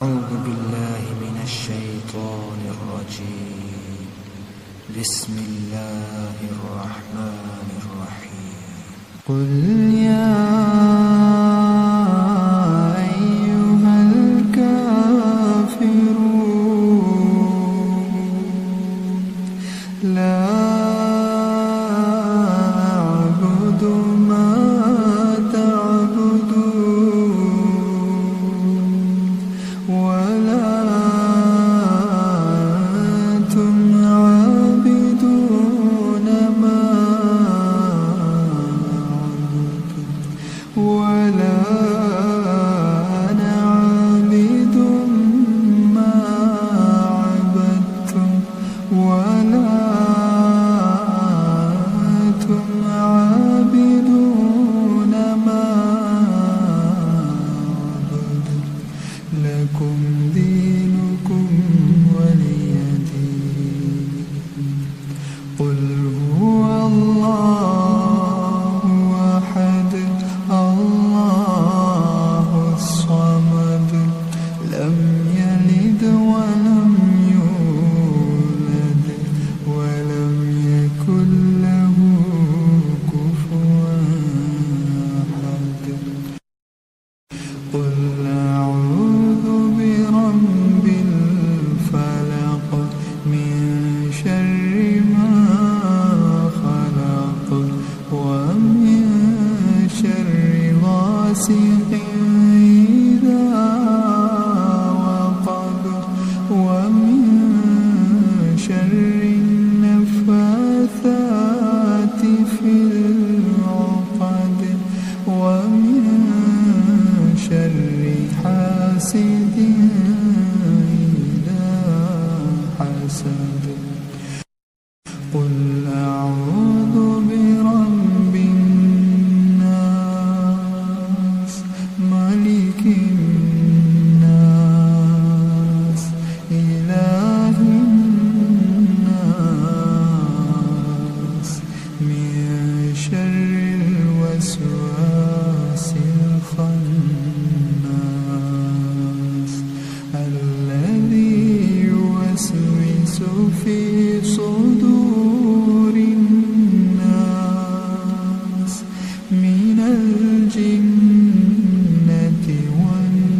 أعوذ بالله من الشيطان الرجيم. بسم الله الرحمن الرحيم. قل يا أيها الكافرون لا أعبد ما تعبدون ولا أنتم عابدون ما أعبد ولا أنا عابد ما عبدتم ولا أنتم عابدون ما أعبد لكم دينكم ولي دين. قل هو الله أحد الله الصمد لم يلد ولم يولد ولم يكن له كفوا أحد. قل أعوذ برب الفلق من شر ما خلق ومن شر غاسق إذا وقب ومن شر النفاثات في العقد ومن شر حاسد إذا حسد. قل أعوذ برب الناس ملك الناس إله الناس من شر الوسواس الخناس الذي يوسوس في صدور الناس من الجنة والناس.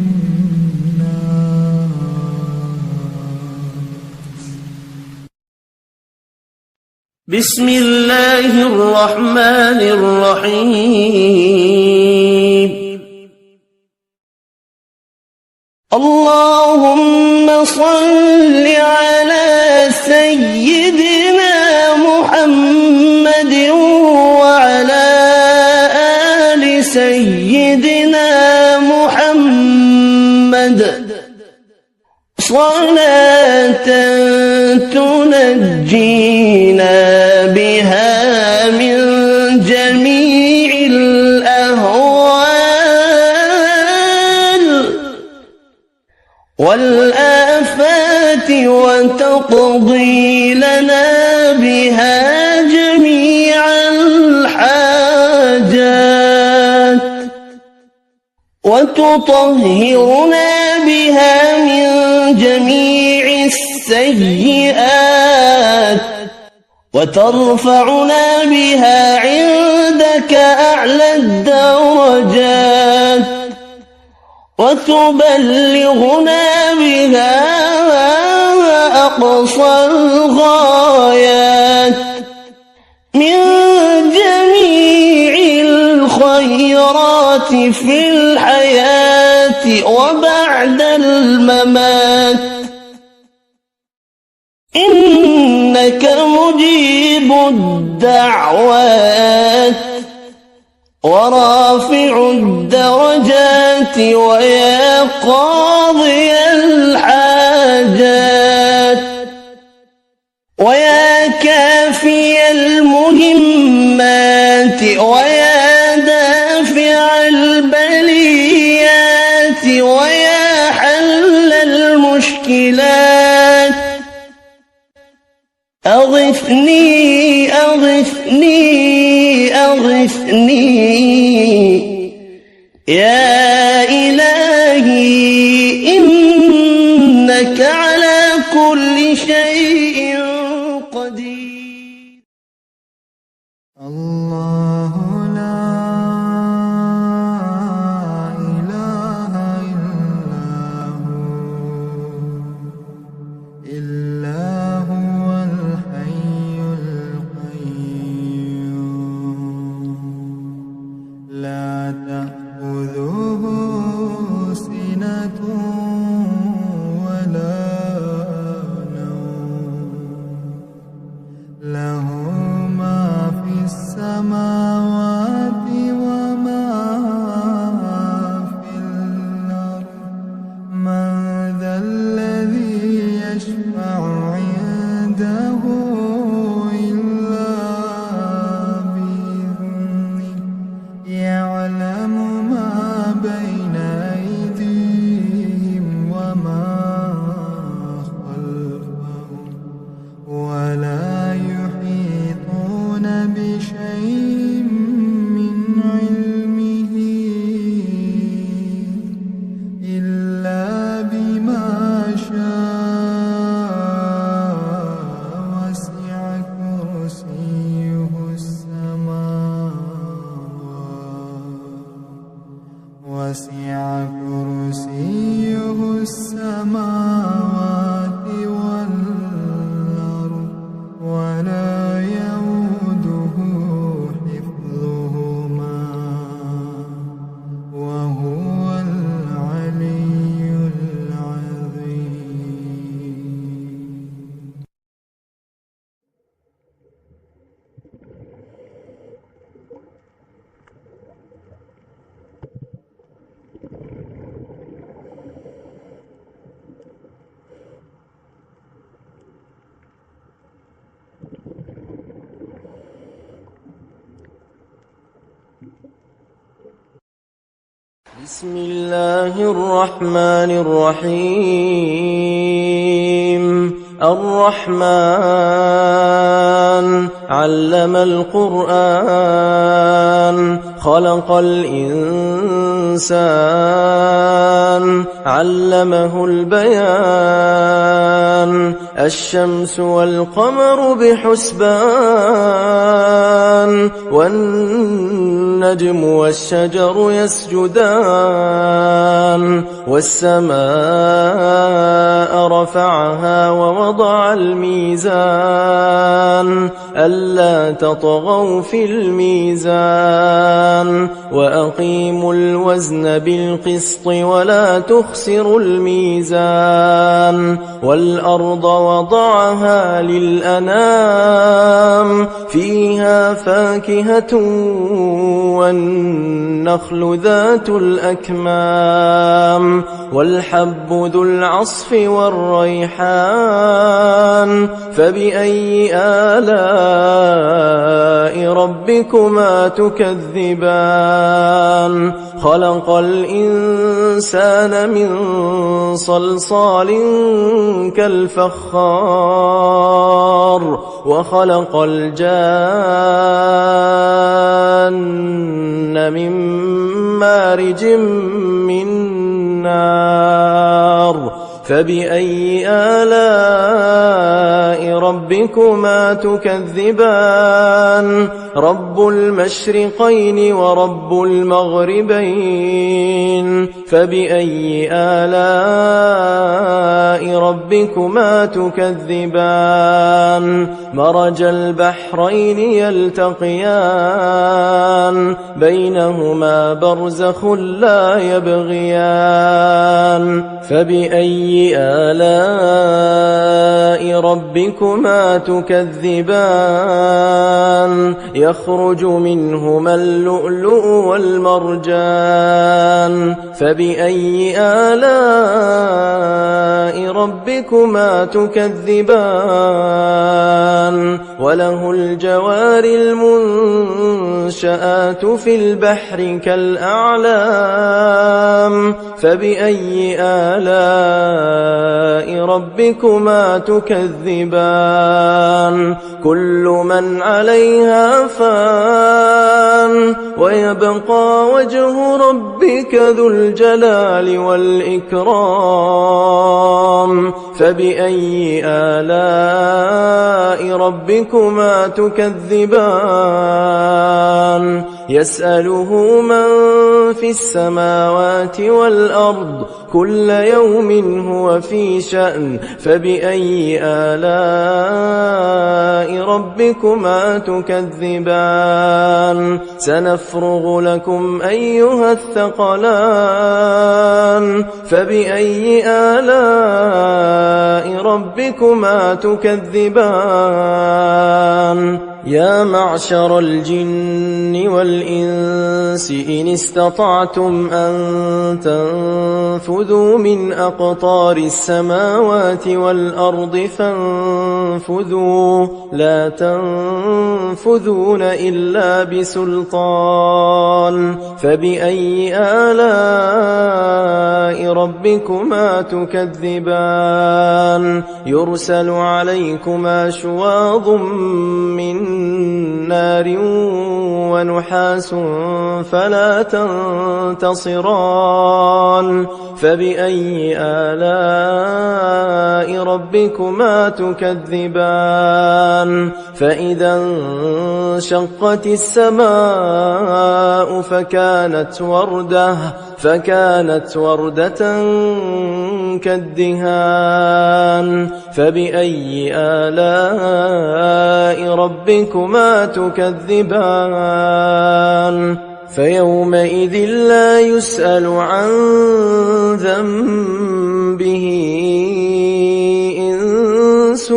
بسم الله الرحمن الرحيم. اللهم صل على سيدنا محمد وعلى آل سيدنا محمد صلاة تنجينا بها من جميع الأهوال والآفات وتقضي لنا بها جميع الحاجات وتطهرنا بها من جميع السيئات وترفعنا بها عندك أعلى الدرجات وتبلغنا بها أقصى الغايات من جميع الخيرات في الحياة وبعد الممات إنك مجيب الدعوات ورافع الدرجات ويا قاضي الحاجات ويا كافي المهمات ويا دافع البليات ويا حل المشكلات أغثني أغثني أغثني يا إلهي إن إنك على كل شيء قدير. الله لا إله إلا هو الحي القيوم لا تأخذه سنة ولا نوم له ما في السماوات وما في الأرض من ذا الذي يشفع عنده إلا بإذنه يعلم ما بين أيديهم وما خلفهم ولا يحيطون بشيء من علمه إلا بما شاء وسع كرسيه السماوات والأرض ولا يؤوده حفظهما وهو العلي العظيم. بسم الله الرحمن الرحيم. الرحمن علم القرآن خلق الإنسان علمه البيان الشمس والقمر بحسبان والنجم والشجر يسجدان والسماء رفعها ووضع الميزان ألا تطغوا في الميزان وأقيموا الوزن بالقسط ولا تخسروا الميزان والأرض وضعها للأنام فيها فاكهة والنخل ذات الأكمام والحب ذو العصف والريحان فبأي آلاء ربكما تكذبان خلق الإنسان من صلصال كالفخار وخلق الجان من مارج من نار فبأي آلاء ربكما تكذبان رب المشرقين ورب المغربين فبأي آلاء ربكما تكذبان مرج البحرين يلتقيان بينهما برزخ لا يبغيان فبأي آلاء ربكما تكذبان يخرج منهما اللؤلؤ والمرجان فبأي آلاء ربكما تكذبان وله الجوار المنشآت في البحر كالأعلام فبأي آلاء ربكما تكذبان كل من عليها فان ويبقى وجه ربك ذو الجلال والإكرام فبأي آلاء ربكما تكذبان يسأله من في السماوات والأرض كل يوم هو في شأن فبأي آلاء ربكما تكذبان سنفرغ لكم أيها الثقلان فبأي آلاء ربكما تكذبان يا معشر الجن والإنس إن استطعتم أن تنفذوا من أقطار السماوات والأرض فانفذوا لا تنفذون إلا بسلطان فبأي آلاء ربكما تكذبان يرسل عليكما شواظ من نار ونحاس فلا تنتصران فبأي آلاء ربكما تكذبان فإذا انشقت السماء فكانت وردة كالدهان فبأي آلاء ربكما تكذبان فيومئذ لا يسأل عن ذنبه إنس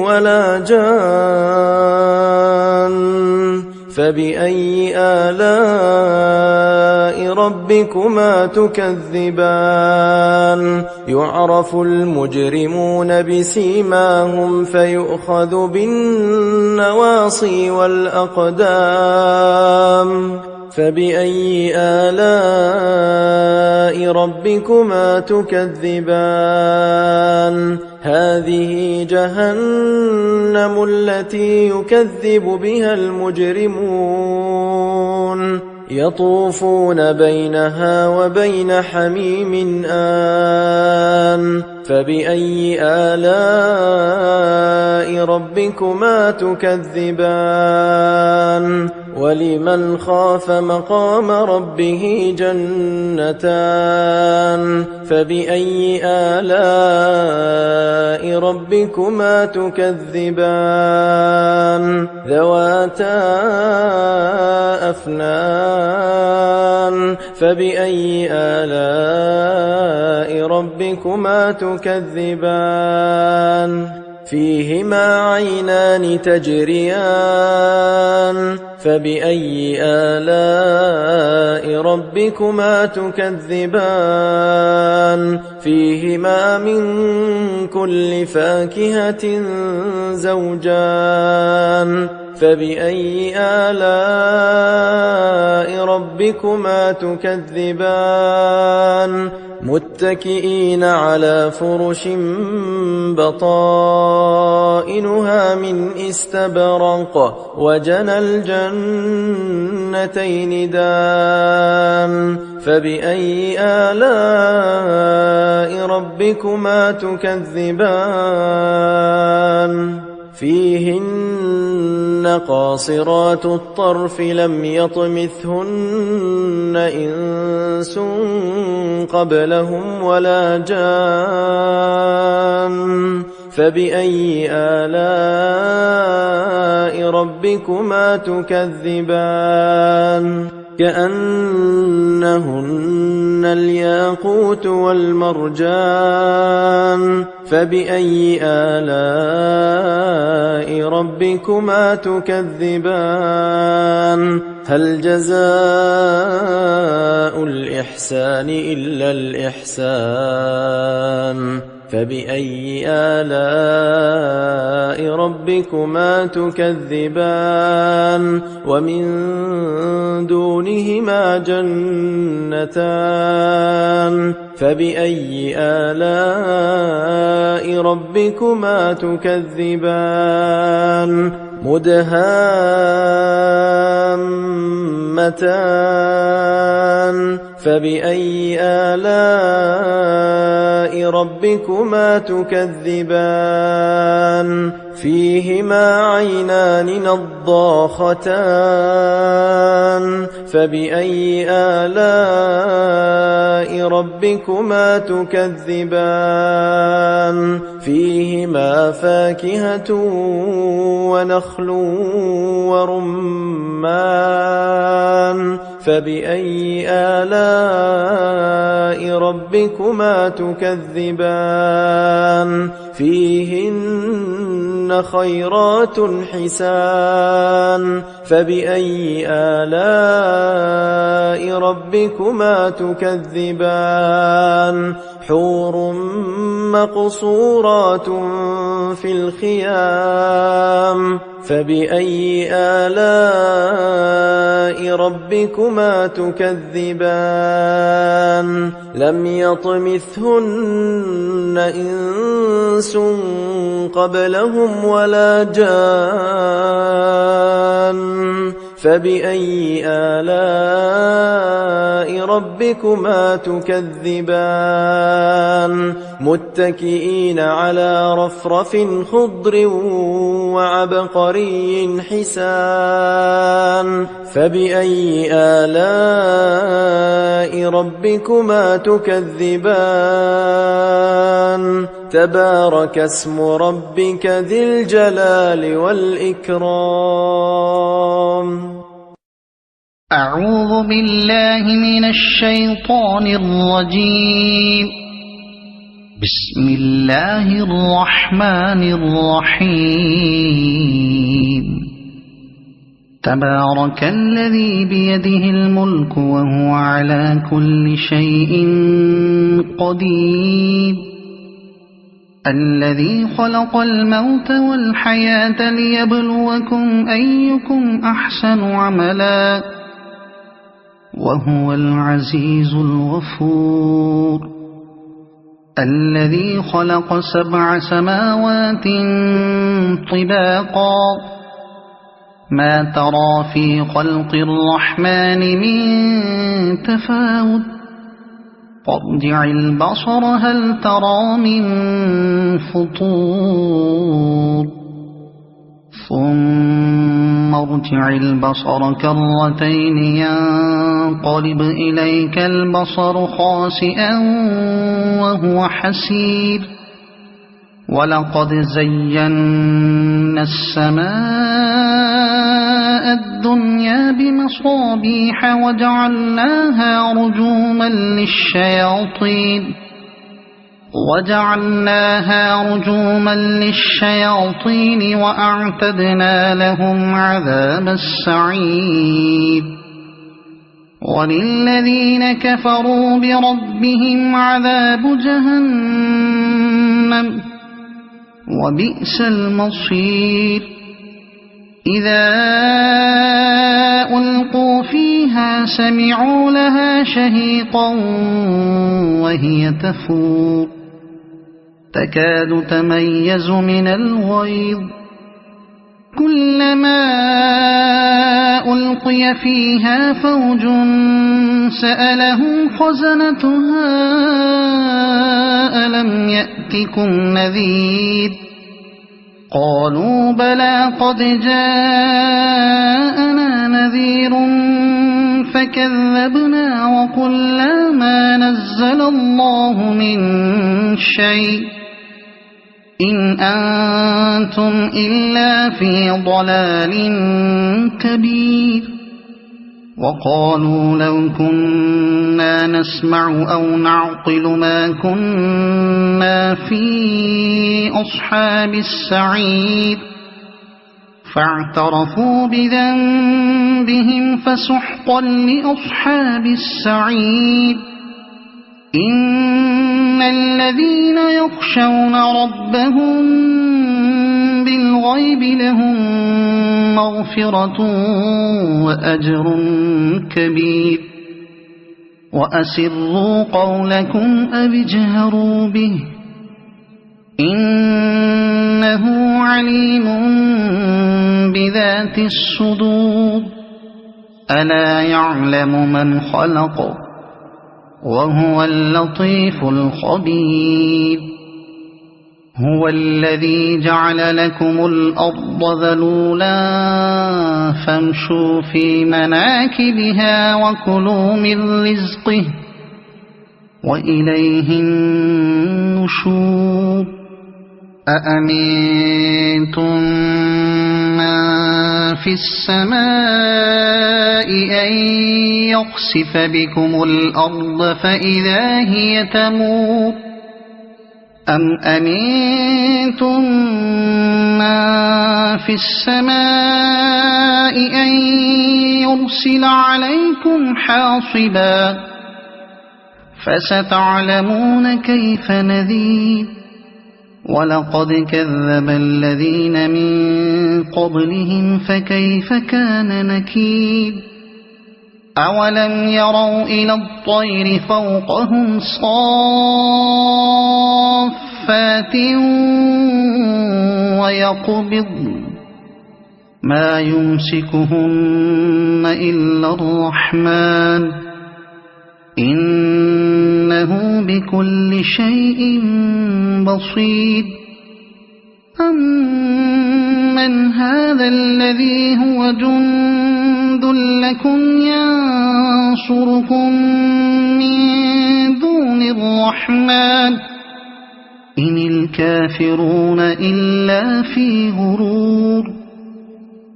ولا جان فبأي آلاء ربكما تكذبان يعرف المجرمون بسيماهم فيؤخذ بالنواصي والأقدام فبأي آلاء ربكما تكذبان هذه جهنم التي يكذب بها المجرمون يطوفون بينها وبين حميم آن فبأي آلاء ربكما تكذبان ولمن خاف مقام ربه جنتان فبأي آلاء ربكما تكذبان ذواتا أفنان فبأي آلاء ربكما تكذبان فيهما عينان تجريان فبأي آلاء ربكما تكذبان فيهما من كل فاكهة زوجان فبأي آلاء ربكما تكذبان متكئين على فرش بطائنها من استبرق وجنى الجنتين دان فبأي آلاء ربكما تكذبان فيهن قاصرات الطرف لم يطمثهن إنس قبلهم ولا جان فبأي آلاء ربكما تكذبان كأنهن الياقوت والمرجان فبأي آلاء ربكما تكذبان هل جزاء الإحسان إلا الإحسان فبأي آلاء ربكما تكذبان ومن دونهما جنتان فبأي آلاء ربكما تكذبان مدهامتان فبأي آلاء ربكما تكذبان فيهما عينان نضاختان فبأي آلاء ربكما تكذبان فيهما فاكهة ونخل ورمان فبأي آلاء ربكما تكذبان فيهن خيرات حسان فبأي آلاء ربكما تكذبان حور مقصورات في الخيام فبأي آلاء ربكما تكذبان لم يطمثهن إنس قبلهم ولا جان فبأي آلاء ربكما تكذبان متكئين على رفرف خضر وعبقري حسان فبأي آلاء ربكما تكذبان تبارك اسم ربك ذي الجلال والإكرام أعوذ بالله من الشيطان الرجيم بسم الله الرحمن الرحيم تبارك الذي بيده الملك وهو على كل شيء قدير الذي خلق الموت والحياة ليبلوكم أيكم أحسن عملا وهو العزيز الغفور الذي خلق 7 سماوات طباقا ما ترى في خلق الرحمن من تفاوت فارجع البصر هل ترى من فطور ثم ارجع البصر كرتين ينقلب إليك البصر خاسئا وهو حسير ولقد زينا السماء الدنيا بمصابيح وجعلناها رجوما للشياطين وأعتدنا لهم عذاب السعير وللذين كفروا بربهم عذاب جهنم وبئس المصير إذا ألقوا فيها سمعوا لها شهيقا وهي تفور تكاد تميز من الغيظ كلما ألقي فيها فوج سألهم خزنتها ألم يأتكم نذير قالوا بلى قد جاءنا نذير فكذبنا وقلنا ما نزل الله من شيء إن أنتم إلا في ضلال كبير وقالوا لو كنا نسمع أو نعقل ما كنا في أصحاب السعير فاعترفوا بذنبهم فسحقا لأصحاب السعير إن الذين يخشون ربهم بالغيب لهم مغفرة وأجر كبير وأسروا قولكم أو اجهروا به إنه عليم بذات الصدور ألا يعلم من خلق وهو اللطيف الخبير. هو الذي جعل لكم الأرض ذلولا فامشوا في مناكبها وكلوا من رزقه وإليه النشور. أأمنتم من في السماء أن يخسف بكم الأرض فإذا هي تمور أم أمنتم من في السماء أن يرسل عليكم حاصبا فستعلمون كيف نذير. ولقد كذب الذين من قبلهم فكيف كان نكير. أولم يروا إلى الطير فوقهم صافات ويقبضن ما يمسكهن إلا الرحمن إنه بكل شيء بصير. أمن هذا الذي هو جند لكم ينصركم من دون الرحمن إن الكافرون إلا في غرور.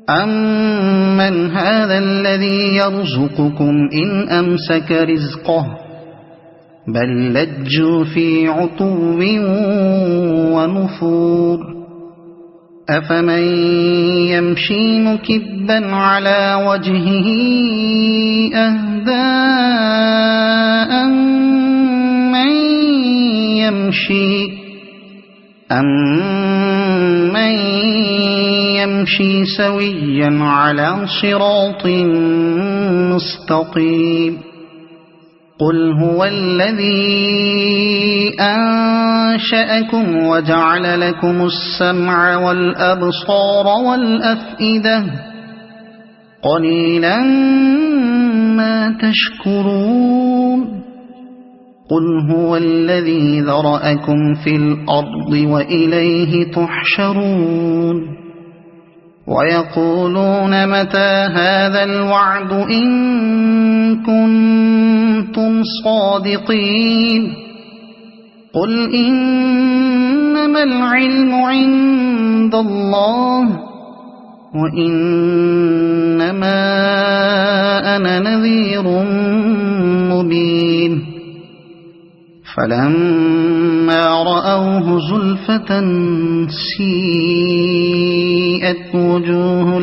أمن هذا الذي يرزقكم إن أمسك رزقه بل لجوا في عتو ونفور. أفمن يمشي مكبا على وجهه أهدى أمن يمشي سويا على صراط مستقيم. قل هو الذي أنشأكم وجعل لكم السمع والأبصار والأفئدة قليلا ما تشكرون. قل هو الذي ذرأكم في الأرض وإليه تحشرون. ويقولون متى هذا الوعد إن كنتم صادقين. قل إنما العلم عند الله وإنما أنا نذير مبين. فلما رأوه زلفة سيئت وجوه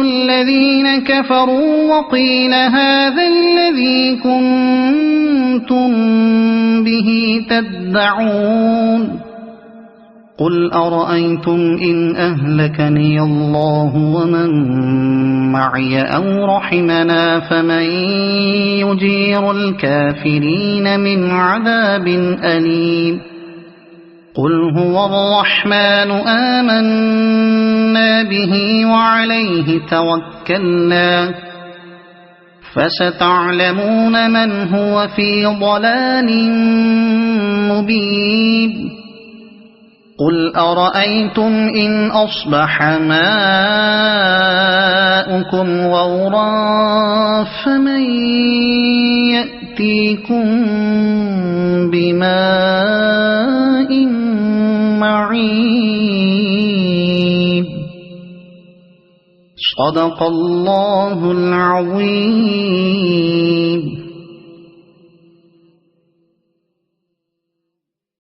الذين كفروا وقيل هذا الذي كنتم به تدعون. قل أرأيتم إن أهلكني الله ومن معي أو رحمنا فمن يجير الكافرين من عذاب أليم. قل هو الرحمن آمنا به وعليه توكلنا فستعلمون من هو في ضلال مبين. قل أرأيتم إن أصبح ماؤكم غورا فمن يأتيكم بماء معين. صدق الله العظيم.